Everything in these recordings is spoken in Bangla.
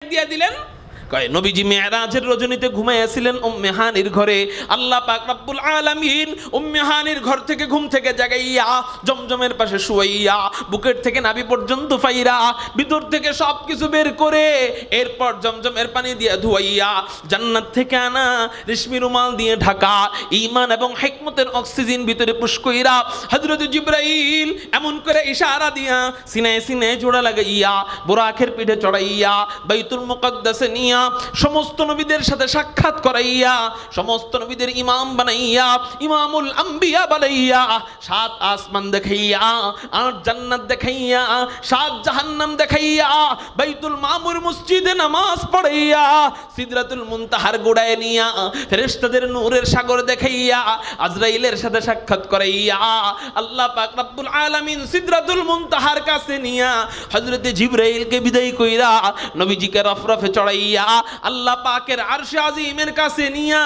দিয়ে দিলেন। কয় নবীজি মেরাজের রজনীতে ঘুমাইয়াছিলেন উম্মে হানির ঘরে। আল্লাহ পাক রব্বুল আলামিন উম্মে হানির ঘর থেকে ঘুম থেকে জাগাইয়া জমজমের পাশে শুয়াইয়া বুকের থেকে নাভি পর্যন্ত ফাইরা ভিতর থেকে সব কিছু বের করে এরপর জমজমের পানি দিয়ে ধুয়াইয়া জান্নাত থেকে আনা রেশমি রুমাল দিয়ে ঢাকা ঈমান এবং হিকমতের অক্সিজেন ভিতরে পুশ কইরা হযরত জিবরাইল এমন করে ইশারা দিয়া সিনায় সিনায় জোড়া লাগাইয়া বুরাকের পিঠে চড়াইয়া বাইতুল মুকদ্দাসে নিয়া সমস্ত নবীদের সাথে সাক্ষাৎ করাইয়া সমস্ত নবীদের ইমাম বানাইয়া ইমামুল আম্বিয়া বানাইয়া 7 আসমান দেখাইয়া 8 জান্নাত দেখাইয়া 7 জাহান্নাম দেখাইয়া বাইতুল মামুর মসজিদে নামাজ পড়াইয়া সিদরাতুল মুনতাহার গোড়ায় নিয়া ফেরেশতাদের নূরের সাগর দেখাইয়া আজরাইলের সাথে সাক্ষাৎ করাইয়া আল্লাহ পাক রব্বুল আলামিন সিদরাতুল মুনতাহার কাছে নিয়া হযরত জিবরাইলকে বিদায় কইরা নবীজিকে রফরফে চড়াইয়া আল্লাহ পাকের আরশে আজিমের কাছে নিয়া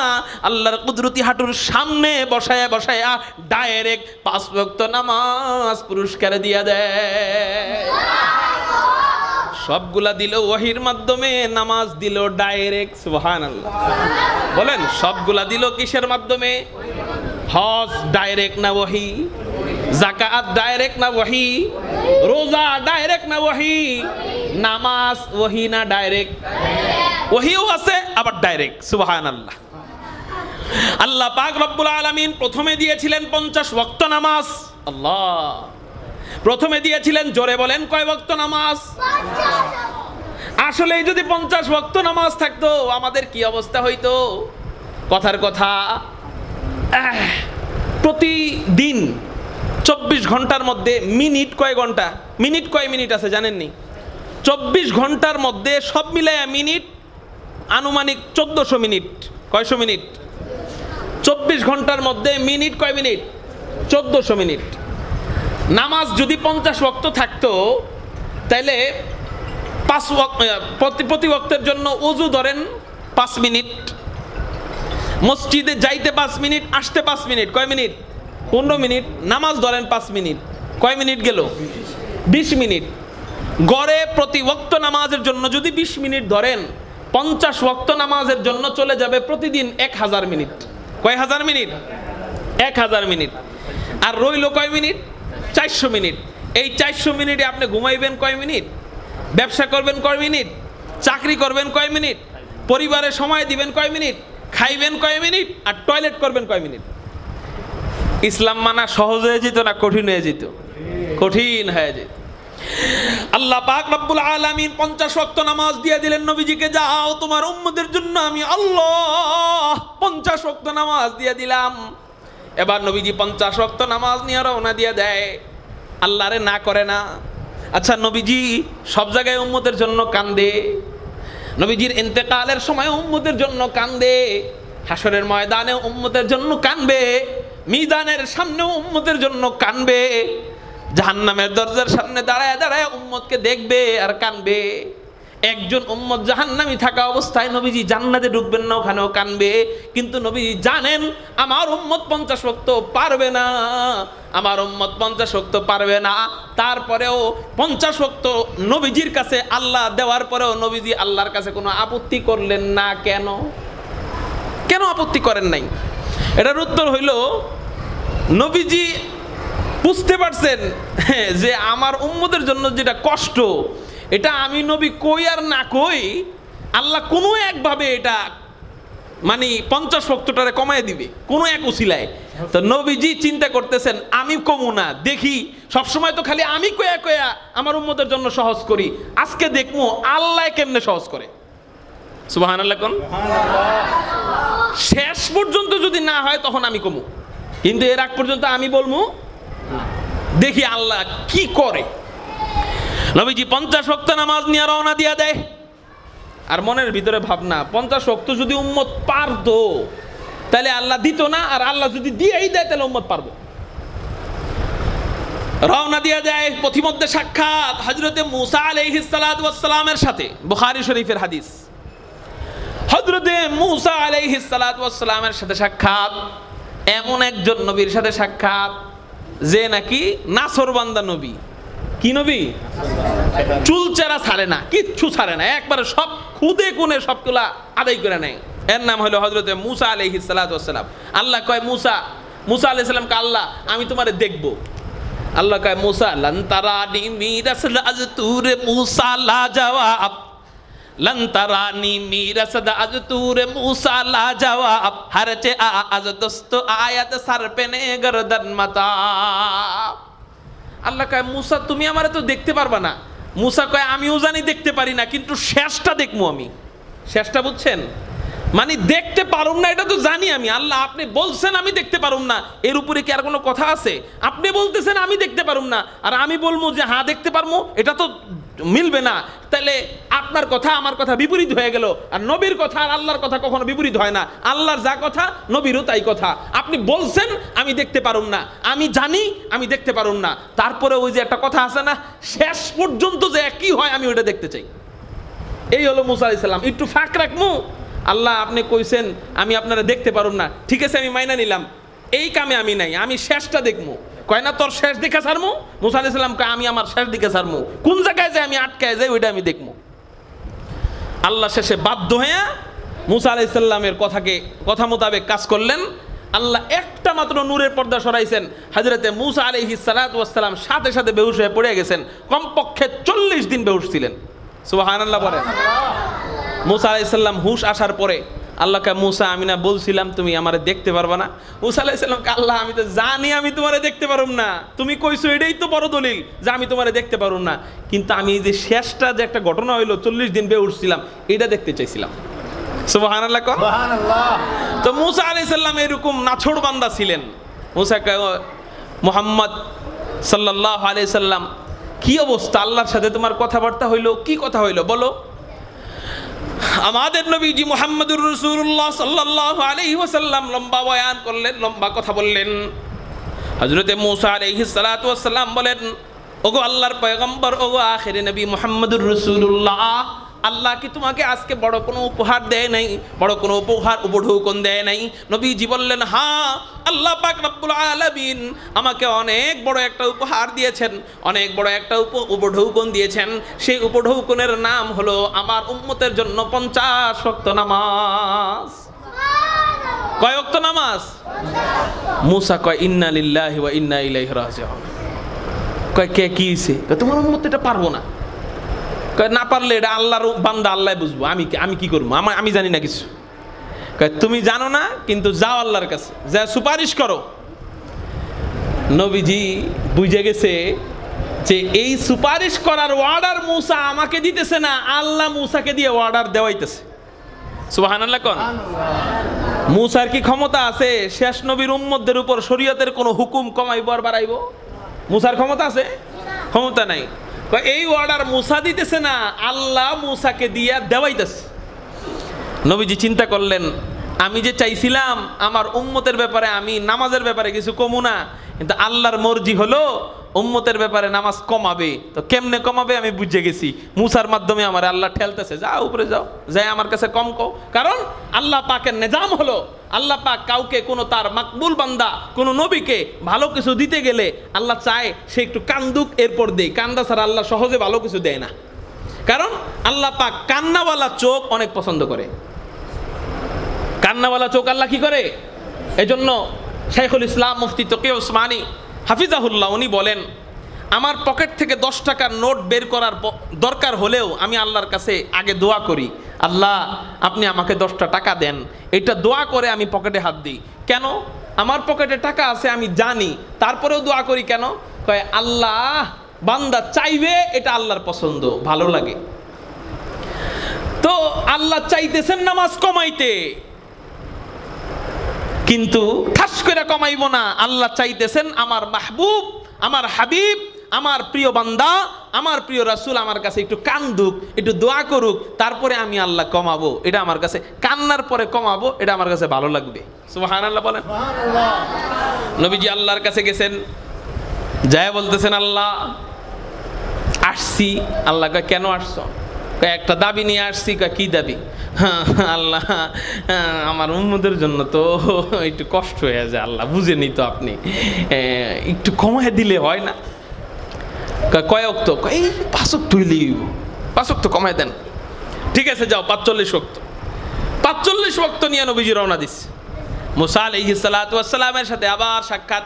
আল্লাহর কুদরতি হাঁটুর সামনে বসায়া বসায়া ডাইরেক্ট 5 ওয়াক্ত নামাজ পুরস্কার দিয়া দেয়। সবগুলা দিল ওহীর মাধ্যমে, নামাজ দিল ডাইরেক্ট। সুবহানাল্লাহ বলেন, সবগুলা দিল কিসের মাধ্যমে? হজ ডাইরেক্ট না ওহী? যাকাত ডাইরেক্ট না ওহী? রোজা ডাইরেক্ট না ওহী? নামাজ ওহী না ডাইরেক্ট? ওহীও আছে আবার ডাইরেক্ট। সুবহানাল্লাহ। আল্লাহ পাক রব্বুল আলামিন প্রথমে দিয়েছিলেন 50 ওয়াক্ত নামাজ। আল্লাহ প্রথমে দিয়েছিলেন, জোরে বলেন, কয় ওয়াক্ত নামাজ? 50। আসলে যদি 50 ওয়াক্ত নামাজ থাকতো আমাদের কি অবস্থা হইতো? কথার কথা, প্রতিদিন 24 ঘন্টার মধ্যে মিনিট কয় ঘন্টা? মিনিট কয় মিনিট আছে জানেননি? 24 ঘন্টার মধ্যে সব মিলাইয়া মিনিট আনুমানিক 1400 মিনিট। কয়শো মিনিট? 24 ঘন্টার মধ্যে মিনিট কয় মিনিট? 1400 মিনিট। নামাজ যদি 50 ওয়াক্ত থাকতো তাইলে 5 ওয়াক্ত প্রতি ওয়াক্তের জন্য ওযু ধরেন 5 মিনিট, মসজিদে যাইতে 5 মিনিট, আসতে 5 মিনিট, কয় মিনিট? 15 মিনিট। নামাজ ধরেন 5 মিনিট, কয় মিনিট গেল? 20 মিনিট। গড়ে প্রতি ওয়াক্ত নামাজের জন্য যদি 20 মিনিট ধরেন, 50 ওয়াক্ত নামাজের জন্য চলে যাবে প্রতিদিন 1000 মিনিট। কয় হাজার মিনিট? 1000 মিনিট। আর রইল কয় মিনিট? 400 মিনিট। এই 400 মিনিটে আপনি ঘুমাইবেন কয় মিনিট? ব্যবসা করবেন কয় মিনিট? চাকরি করবেন কয় মিনিট? পরিবারে সময় দিবেন কয় মিনিট? খাইবেন কয় মিনিট? আর টয়লেট করবেন কয় মিনিট? ইসলাম মানা সহজ হয়ে যেত না কঠিন হয়ে যেত? কঠিন হয়ে যেত। আল্লাহ পাক রব্বুল আলামিন 50 ওয়াক্ত নামাজ দিয়ে দিলেন নবীজিকে, যাও তোমার উম্মতের জন্য আমি আল্লাহ 50 ওয়াক্ত নামাজ দিয়ে দিলাম। এবার নবীজি 50 ওয়াক্ত নামাজ নিয়ে রওনা দিয়ে দেয়, আল্লাহরে না করে না। আচ্ছা, নবীজি সব জায়গায় উম্মতের জন্য কান্দে, নবীজির ইন্তেকালের সময় উম্মতের জন্য কান্দে, হাসরের ময়দানে উম্মতের জন্য কানবে, মিজানের সামনে উম্মতের জন্য কানবে, জাহান্নামের দরজার সামনে দাঁড়ায় দাঁড়ায় উম্মতকে দেখবে আর কানবে। একজন উম্মত জাহান্নামী থাকা অবস্থায় নবীজি জান্নাতে ঢুকবেন না, ওখানেও কানবে। কিন্তু নবীজি জানেন আমার উম্মত 50 ওয়াক্ত পারবে না, আমার উম্মত 50 ওয়াক্ত পারবে না। তারপরেও 50 ওয়াক্ত নবীজির কাছে আল্লাহ দেওয়ার পরেও নবীজি আল্লাহর কাছে কোনো আপত্তি করলেন না। কেন? কেন আপত্তি করেন নাই? এটার উত্তর হইল, নবীজি বুঝতে পারছেন যে আমার উম্মতের জন্য যেটা কষ্ট, এটা আমি নবী কই আর না কই আল্লাহ কোনো একভাবে এটা মানে 50 ওয়াক্তটারে কমায় দিবে কোনো এক উসিলায়। তো নবীজি চিন্তা করতেছেন আমি কমু না, দেখি সবসময় তো খালি আমি কয়া কয়া আমার উম্মতের জন্য সহজ করি, আজকে দেখবো আল্লাহ কেমনে সহজ করে। সুবহানাল্লাহ কোন? শেষ পর্যন্ত যদি না হয় তখন আমি কমু, কিন্তু এর আগ পর্যন্ত আমি বলবো দেখি আল্লাহ কি করে। নবীজি 50 ওয়াক্ত নামাজ নিয়ে রওনা দিয়া দেয়। আর মনের ভিতরে ভাবনা, 50 ওয়াক্ত যদি উম্মত পারতো তাহলে আল্লাহ দিত না, আর আল্লাহ যদি দিয়েই দেয় তাহলে উম্মত পারবে। রওনা দিয়া যায়। পথিমধ্যে সাক্ষাৎ হযরতে মূসা আলাইহিস সালাতু ওয়াস সালামের সাথে, বুখারী শরীফের হাদিস। হযরতে মূসা আলাইহিস সালাতু ওয়াস সালামের সাথে সাক্ষাৎ, এমন একজন নবীর সাথে সাক্ষাৎ যে নাকি নাছরবান্দা নবী। কি নবী? চুলচেরা ছাড়ে না, কিচ্ছু ছাড়ে না, একবারে সব খুদে কোণে সবগুলা আদায় করে নেয়। এর নাম হলো হযরত মূসা আলাইহিস সালাতু ওয়াস সালাম। আল্লাহ কয় মুসা আলাইহিস সালামকে, আল্লাহ আমি তোমারে দেখব। আল্লাহ কয় মুসা লান তারানি মিরাসল আজতুর মুসা লা জবাব, লান তারানি মিরাসদ আজতুর মুসা লা জবাব, হরচে আজ দোস্ত আয়াত সর পে নে গরদন মাতা। আল্লাহ কয় মুসা তুমি আমারে তো দেখতে পারবা না। মুসা কয় আমিও জানি দেখতে পারি না, কিন্তু শেষটা দেখবো আমি। শেষটা বুঝছেন? মানে দেখতে পারুম না এটা তো জানি আমি। আল্লাহ আপনি বলছেন আমি দেখতে পারুম না, এর উপরে কি আর কোনো কথা আছে? আপনি বলতেছেন আমি দেখতে পারুম না, আর আমি বলবো যে হ্যাঁ দেখতে পারবো, এটা তো মিলবে না। তাহলে আপনার কথা আমার কথা বিপরীত হয়ে গেল। আর নবীর কথা আর আল্লাহর কথা কখনো বিপরীত হয় না। আল্লাহর যা কথা নবীরও তাই কথা। আপনি বলছেন আমি দেখতে পারুম না, আমি জানি আমি দেখতে পারুম না, তারপরে ওই যে একটা কথা আছে না, শেষ পর্যন্ত যে একই হয় আমি ওইটা দেখতে চাই। এই হলো মুসা আলাইহিস সালাম। একটু ফাঁক রাখবো, আল্লাহ আপনি কইছেন আমি আপনারা দেখতে পারুম না, ঠিক আছে আমি মাইনা নিলাম, এই কামে আমি নাই, আমি শেষটা দেখবো। কয় না তোর শেষ দিকে ছাড়মু? মুসা আলাইহিস সালাম কয় আমি আমার শেষ দিকে ছাড়মু, কোন জায়গায় যে আমি আটকায় যাই ওইটা আমি দেখবো। আল্লাহ শেষে বাধ্য হয়ে মুসা আলাইহিস সালামের কথা মোতাবেক কাজ করলেন। আল্লাহ একটা মাত্র নূরের পর্দা সরাইছেন, হযরতে মুসা আলাইহিস সালাতু ওয়াস সালাম সাথে সাথে বেহুশ হয়ে পড়ে গেছেন। কমপক্ষে 40 দিন বেহুশ ছিলেন। সুবহানাল্লাহ বলেন। মুসা আলাইহিস সালাম হুশ আসার পরে আল্লাহকে, মুসা আমি না বলছিলাম তুমি আমারে দেখতে পারবা না? মুসা আলাইহিস সালামকে, আল্লাহ আমি তো জানি আমি তোমারে দেখতে পারুম না, তুমি কইছো এটাই তো বড় দলিল যে আমি তোমারে দেখতে পারুম না, কিন্তু আমি এই যে শেষটা যে একটা ঘটনা হইলো 40 দিন বেহুশ ছিলাম এটা দেখতে চাইছিলাম। সুবহানাল্লাহ কর। সুবহানাল্লাহ। তো মুসা আলাইহিস সালাম এরকম নাছোড় বান্দা ছিলেন। মুসা মুহাম্মদ সাল্লাল্লাহু আলাইহি সাল্লাম কি অবস্থা, আল্লাহর সাথে তোমার কথাবার্তা হইলো, কি কথা হইলো বলো? আমাদের নবীজি মুহাম্মদুর রাসূলুল্লাহ সাল্লাল্লাহু আলাইহি ওয়াসাল্লাম লম্বা বয়ান করলেন, লম্বা কথা বললেন। হযরতে মূসা আলাইহিস সালাতু ওয়াস সালাম বলেন, ওগো আল্লাহর পয়গম্বর, ওগো আখিরে নবী মুহাম্মদুর রাসূলুল্লাহ, আল্লাহ কি তোমাকে আজকে বড় কোনো উপহার দেয় নাই, বড় কোনো উপঢৌকন দেয় নাই? নবীজি বললেন, হ্যাঁ, আল্লাহ পাক রব্বুল আলামিন আমাকে অনেক বড় একটা উপহার দিয়েছেন, অনেক বড় একটা উপঢৌকন দিয়েছেন। সেই উপঢৌকনের নাম হলো আমার উম্মতের জন্য 50 ওয়াক্ত নামাজ। কয় ওয়াক্ত নামাজ? মুসা কয় ইন্না লিল্লাহি ওয়া ইন্না ইলাইহি রাজিউন। কয় কে কি হইছে? তোমার উম্মত এটা পারবো না। না পারলে এটা আল্লাহর বান্দা, আল্লাহ বুঝবো, আমি কি করবো, আমি জানি না কিছু। তুমি জানো না, কিন্তু যাও আল্লাহর কাছে, যা সুপারিশ করো। নবীজি বুঝে গেছে যে এই সুপারিশ করার অর্ডার মুসা আমাকে দিতেছে না, আল্লাহ মুসাকে দিয়ে অর্ডার দেওয়াইতেছে। সুবহানাল্লাহ কোন। মুসার কি ক্ষমতা আছে শেষ নবীর উম্মতদের উপর শরীয়তের কোনো হুকুম কমাইব আর বাড়াইব? মুসার ক্ষমতা আছে? ক্ষমতা নাই। এই অর্ডার মুসা দিতেছে না, আল্লাহ মুসাকে দিয়া দেওয়াইতেছে। নবীজি চিন্তা করলেন, আমি যে চাইছিলাম আমার উম্মতের ব্যাপারে আমি নামাজের ব্যাপারে কিছু কমু না, কিন্তু আল্লাহর মর্জি হলো উম্মতের ব্যাপারে নামাজ কমাবে। তো কেমনে কমাবে আমি বুঝে গেছি, মুসার মাধ্যমে আমার আল্লাহ ঠেলতেছে, যাও উপরে যাও, যাই আমার কাছে কম কও। কারণ আল্লাহ পাকের নিজাম হলো, আল্লাহ পাক কাউকে কোনো তার মাকবুল বান্দা কোনো নবীকে ভালো কিছু দিতে গেলে আল্লাহ চায় সে একটু কান্দুক, এরপর দেয়। কান্দা ছাড়া আল্লাহ সহজে ভালো কিছু দেয় না। কারণ আল্লাহ পাক কান্নাওয়ালা চোখ অনেক পছন্দ করে। কান্নাওয়ালা চোখ আল্লাহ কি করে? এজন্য শাইখুল ইসলাম মুফতি তকি উসমানী হাফিজাহুল্লাহ উনি বলেন, আমার পকেট থেকে 10 টাকার নোট বের করার দরকার হলেও আমি আল্লাহর কাছে আগে দোয়া করি, আল্লাহ আপনি আমাকে 10টা টাকা দেন। এটা দোয়া করে আমি পকেটে হাত দিই। কেন? আমার পকেটে টাকা আছে আমি জানি, তারপরেও দোয়া করি কেন? কয় আল্লাহ বান্দা চাইবে, এটা আল্লাহর পছন্দ, ভালো লাগে। তো আল্লাহ চাইতেছেন নামাজ কমাইতে, কিন্তু ঠাস করে কমাইব না। আল্লাহ চাইতেছেন আমার মাহবুব, আমার হাবিব, আমার প্রিয় বান্দা, আমার প্রিয় রাসূল আমার কাছে একটু কান্দুক, একটু দোয়া করুক, তারপরে আমি আল্লাহ কমাবো। এটা আমার কাছে কান্নার পরে কমাবো, এটা আমার কাছে ভালো লাগবে। সুবহানাল্লাহ বলেন। নবীজি আল্লাহর কাছে গেছেন, যায় বলতেছেন আল্লাহ আসছি। আল্লাহ কয় কেন আসছো? একটা দাবি নিয়ে আসছি। কি দাবি? আল্লাহ আমার উম্মতের জন্য তো একটু কষ্ট হয়ে যায়, আল্লাহ বুঝেনি তো, আপনি একটু কমায় দিলে হয় না? কয় ওয়াক্ত? এই 5 ওয়াক্ত হইলেই 5 ওয়াক্ত কমায় দেন। ঠিক আছে যাও 45 ওয়াক্ত। 45 ওয়াক্ত নিয়ে নবীজি রওনা দিচ্ছে। মুসা আলাইহিস সালাতু ওয়াস সালামের সাথে আবার সাক্ষাৎ।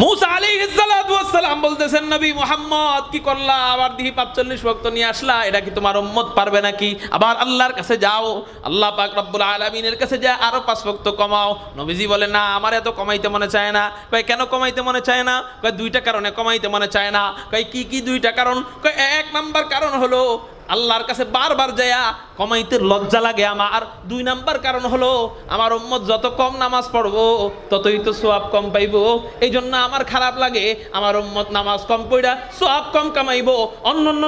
মুসা আলাইহিস সালাতু ওয়াস সালাম বলতেছেন, নবী মুহাম্মদ কি করলা? আবার দেখি 45 ওয়াক্ত নিয়ে আসলা, এটা কি তোমার উম্মত পারবে নাকি? আবার আল্লাহর কাছে যাও, আল্লাহ পাক রব্বুল আলামিনের কাছে যা আরো 5 ওয়াক্ত কমাও। নবীজি বলে, না আমার এত কমাইতে মনে চায় না। কয় কেন কমাইতে মনে চায় না? কয় 2টা কারণে কমাইতে মনে চায় না। কয় কি কি 2টা কারণ? কয় 1 নাম্বার কারণ হলো আল্লাহর কাছে বারবার যায়া কমাইতে লজ্জা লাগে আমার। 2 নাম্বার কারণ হলো আমার উম্মত যত কম নামাজ পড়বো ততই তো সওয়াব কম পাইবো। এই জন্য আমার খারাপ লাগে আমার উম্মত নামাজ কম পড়া সওয়াব কম কামাইবো। অন্যান্য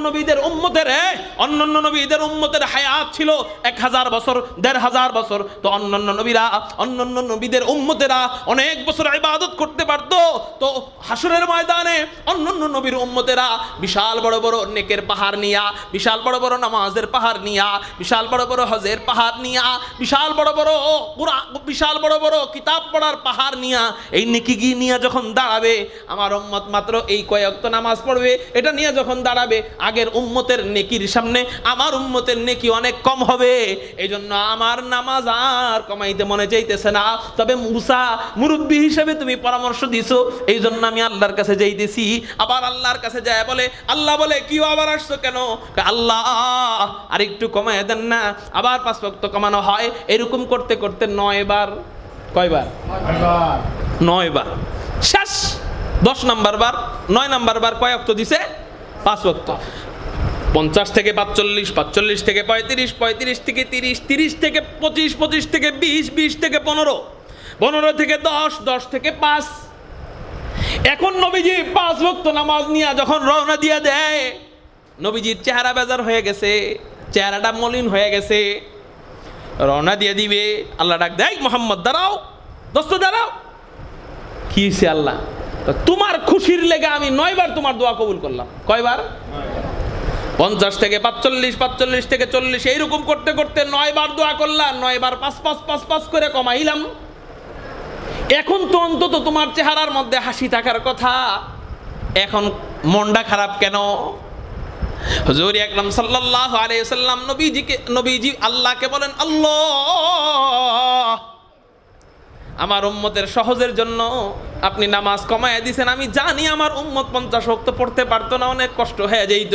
নবীদের উম্মতের হায়াত ছিল 1000 বছর 1500 বছর। তো অন্যান্য নবীদের উম্মতেরা অনেক বছর ইবাদত করতে পারতো। তো হাসরের ময়দানে অন্যান্য নবীর উম্মতেরা বিশাল বড় বড় নেকের পাহাড় নিয়া, বিশাল বড় বড় নামাজের পাহাড় নিয়া, বিশাল বড় বড় হজের পাহাড় নিয়া, বিশাল বড় বড় কিতাব পড়ার পাহাড় নিয়া, এই নেকি নিয়ে যখন দাঁড়াবে আমার উম্মত মাত্র এই কয়েক ওয়াক্ত নামাজ পড়বে, এটা নিয়ে যখন দাঁড়াবে আগের উম্মতের নেকির সামনে আমার উম্মতের নেকি অনেক কম হবে। এই জন্য আমার নামাজ আর কমাইতে মনে চাইতেছে না। তবে মুসা মুরব্বী হিসেবে তুমি পরামর্শ দিছো, এই জন্য আমি আল্লাহর কাছে যাইতেছি। আবার আল্লাহর কাছে যায় বলে, আল্লাহ বলে কি আবার আসছো কেন? আল্লাহ আর একটু কমায় দেন না। আবার 5 ওয়াক্ত কমানো হয়। এরকম করতে করতে 9 বার, কয়বার? 9 বার শেষ। 10 নাম্বার বার, 9 নাম্বার বার কয় ওয়াক্ত দিছে? 5 ওয়াক্ত। 50 থেকে 45, 45 থেকে 35, 35 থেকে 30, 30 থেকে 25, 25 থেকে 20, 20 থেকে 15, 15 থেকে 10, 10 থেকে 5। এখন নবীজি 5 ওয়াক্ত নামাজ নিয়ে যখন রওনা দিয়ে দেয়, নবীজির চেহারা বেজার হয়ে গেছে, চেহারাটা মলিন হয়ে গেছে। রওনা দিয়ে দিবে, আল্লাহ ডাক দেয়, মোহাম্মদ দাঁড়াও, দোস্ত দাঁড়াও। কি হয়েছে আল্লাহ? তোমার খুশির লেগে আমি 9 বার তোমার দোয়া কবুল করলাম। কয়বার? 50 থেকে 45, 45 থেকে 40, এইরকম করতে করতে 9 বার দোয়া করলাম। 9 বার 5 5 5 5 করে কমাইলাম। এখন তো অন্তত তোমার চেহারার মধ্যে হাসি থাকার কথা, এখন মনটা খারাপ কেন? হুজুর আকরাম সাল্লাল্লাহু আলাইহি ওয়াসাল্লাম নবীজি আল্লাহকে বলেন, আল্লাহ আমার উম্মতের সহজের জন্য আপনি নামাজ কমায় দিয়েছেন। আমি জানি আমার উম্মত 50 ওয়াক্ত পড়তে পারতো না, অনেক কষ্ট হয়ে যেত।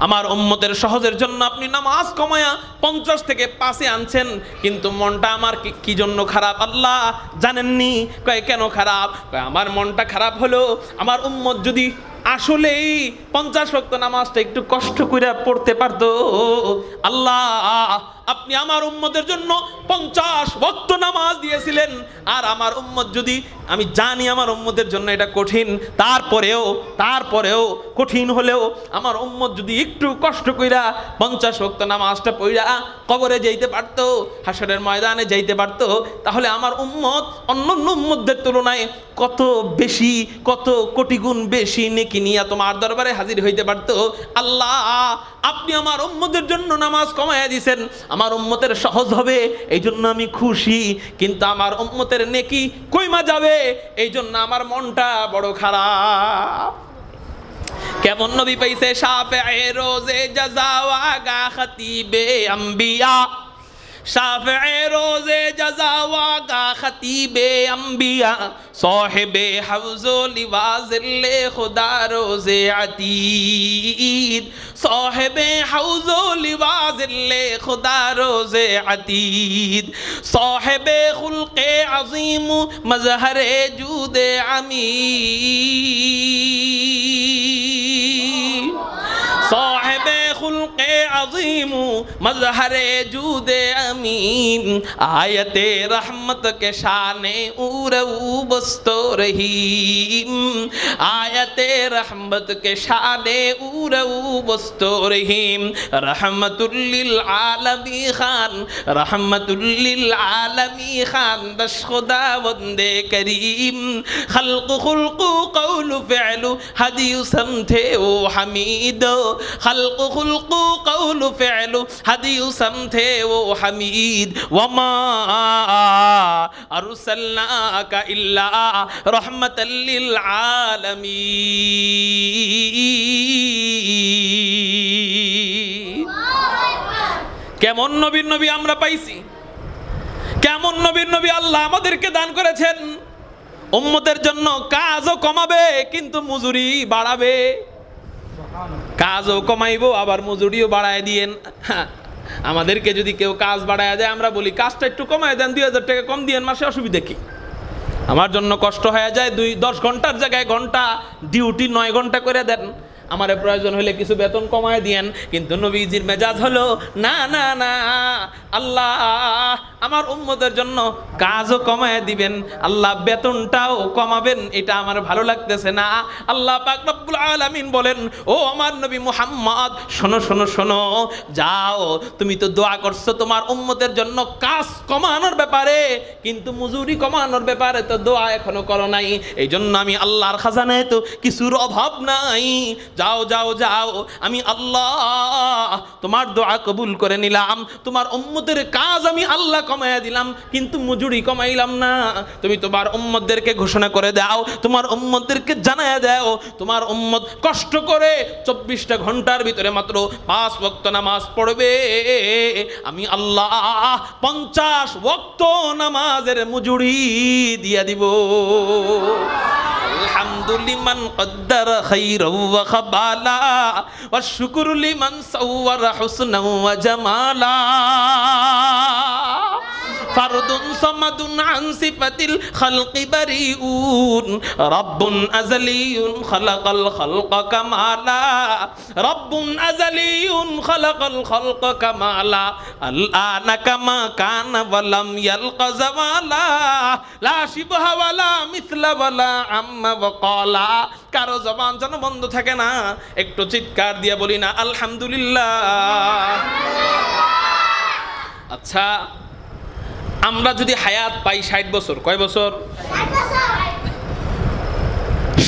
আমার উম্মতের সহজের জন্য আপনি নামাজ কমায়া 50 থেকে 5-এ আনছেন, কিন্তু মনটা আমার কি জন্য খারাপ আল্লাহ জানেননি? কয় কেন খারাপ? কয় আমার মনটা খারাপ হলো আমার উম্মত যদি আসলেই 50 ওয়াক্ত নামাজটা একটু কষ্ট করে পড়তে পারতো। আল্লাহ আপনি আমার উম্মতের জন্য 50 ওয়াক্ত নামাজ দিয়েছিলেন, আর আমার উম্মত যদি, আমি জানি আমার উম্মতের জন্য এটা কঠিন, তারপরেও কঠিন হলেও আমার উম্মত যদি একটু কষ্ট কইরা 50 ওয়াক্ত নামাজটা পড়া কবরে যাইতে পারতো, হাসরের ময়দানে যাইতে পারতো, তাহলে আমার উম্মত অন্যান্য উম্মতদের তুলনায় কত বেশি, কত কোটি গুণ বেশি নেকি নিয়ে তোমার দরবারে হাজির হইতে পারতো। আল্লাহ আপনি আমার উম্মতের জন্য নামাজ কমায়া দিয়েছেন, আমার উম্মতের সহজ হবে এই জন্য আমি খুশি, কিন্তু আমার উম্মতের নেকি কইমা যাবে এই জন্য আমার মনটা বড় খারাপ। কেমন নবী পাইছে? শাফিঈ রোজে জাযা ওয়া গা খতিবে আম্বিয়া, শাফিঈ রোজে জাযা ওয়া গা খতিবে আম্বিয়া, সাহিবে হাউজ ও লিওয়াজিল্লে খুদা রোজে আতীদ, সাহিবে হাউজ ও লিওয়াজিল্লে খুদা রোজে আতীদ, সাহিবে খুলকে আযীম মজহরে জুদে আমির, সাহিবে খুলকে আযীম मजहरे जूदे अमीन, आयते रहमत के शाने उरऊ बस्तो रहीम, आयते रहमत के शाने उरऊ बस्तो रहीम, रहमतुल्लिल आलमी खान, रहमतुल्लिल आलमी खान, दश खुदा वंदे करीम, खल्क खुल्कु कौल फ़िअलु हदीउ समथे ओ हमीदो, खल्क खुल्कु কওলু ফি'লু হাদিউ সামথে ও হামিদ ওয়া মা আরসালনাকা ইল্লা রাহমাতাল লিল আলামিন। কেমন নবীর নবী আমরা পাইছি, কেমন নবীর নবী আল্লাহ আমাদেরকে দান করেছেন। উম্মতের জন্য কাজও কমাবে কিন্তু মজুরি বাড়াবে, কাজও কমাইবো আবার মজুরিও বাড়ায় দিয়েন। আমাদেরকে যদি কেউ কাজ বাড়ায় দেয় আমরা বলি কাজটা একটু কমায় দেন, 2000 টাকা কম দিয়েন মাসে, অসুবিধা কি? আমার জন্য কষ্ট হয়ে যায় 10 ঘন্টার জায়গায় ঘন্টা ডিউটি 9 ঘন্টা করে দেন, আমার প্রয়োজন হলে কিছু বেতন কমায় দিয়েন। কিন্তু নবীজির মেজাজ হলো না না না, আল্লাহ আমার উম্মতের জন্য কাজও কমায় দিবেন, আল্লাহ বেতনটাও কমাবেন, এটা আমার ভালো লাগতেছে না। আল্লাহ পাক রব্বুল আলামিন বলেন, ও আমার নবী মুহাম্মদ শোনো শোনো শোনো, যাও তুমি তো দোয়া করছো তোমার উম্মতের জন্য কাজ কমানোর ব্যাপারে, কিন্তু মজুরি কমানোর ব্যাপারে তো দোয়া এখনো করো নাই। এই জন্য আমি আল্লাহর খাজানায় তো কিছুর অভাব নাই, যাও যাও যাও, আমি আল্লাহ তোমার দোয়া কবুল করে নিলাম, তোমার উম্মতের কাজ আমি আল্লাহ কমাইয়া দিলাম কিন্তু মজুরি কমাইলাম না। তুমি তোমার উম্মতদেরকে ঘোষণা করে দাও, তোমার উম্মতদেরকে জানায়া দাও, তোমার উম্মত কষ্ট করে 24টা ঘন্টার ভিতরে মাত্র 5 ওয়াক্ত নামাজ পড়বে, আমি আল্লাহ 50 ওয়াক্ত নামাজের মজুরি দিয়া দিব। আলহামদুলিমান কদ্দারা খাইরা ওয়া খাবালা ওয়া শুকরু লিমান সাওয়ারা হুসনা ওয়া জামালা ফারদুন সামাদুন আন সিফাতিল খালকি বারিউন রাব্বুন আযালিয়ুন খালাকাল খালকা কামালা রাব্বুন আযালিয়ুন খালাকাল খালকা কামালা আলআনা কামা কানা ওয়া লাম ইয়ালকা জামালা লা শিবহা ওয়ালা মিছলা ওয়ালা আম্মা ওয়া ক্বালা। কারো জবান যেন বন্ধ থাকে না, একটু চিৎকার দিয়ে বলি না আলহামদুলিল্লাহ। আচ্ছা, আমরা যদি হায়াত পাই 60 বছর, কয় বছর?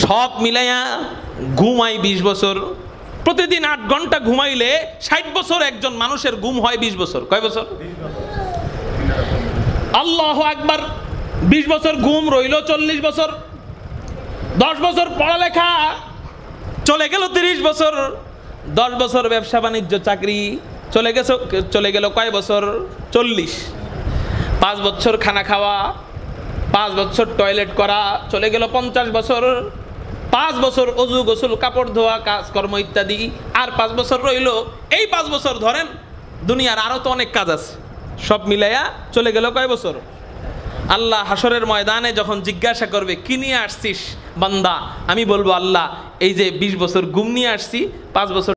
সব মিলাইয়া ঘুমাই 20 বছর, প্রতিদিন 8 ঘন্টা ঘুমাইলে 60 বছর একজন মানুষের ঘুম হয় 20 বছর, কয় বছর? আল্লাহু আকবার। 20 বছর ঘুম রইল 40 বছর, 10 বছর পড়ালেখা চলে গেল 30 বছর, 10 বছর ব্যবসা বাণিজ্য চাকরি চলে গেল কয় বছর? 40। 5 বছর খানা খাওয়া, 5 বছর টয়লেট করা চলে গেল 50 বছর, 5 বছর অজু গোসল কাপড় ধোয়া কাজকর্ম ইত্যাদি, আর 5 বছর রইল। এই 5 বছর ধরেন, দুনিয়ার আরো তো অনেক কাজ আছে, সব মিলাইয়া চলে গেল কয় বছর? আল্লাহ হাসরের ময়দানে যখন জিজ্ঞাসা করবে কি নিয়ে আসছিস বান্দা, আমি বলবো আল্লাহ এই যে 20 বছর ঘুম নিয়ে আসছি, 5 বছর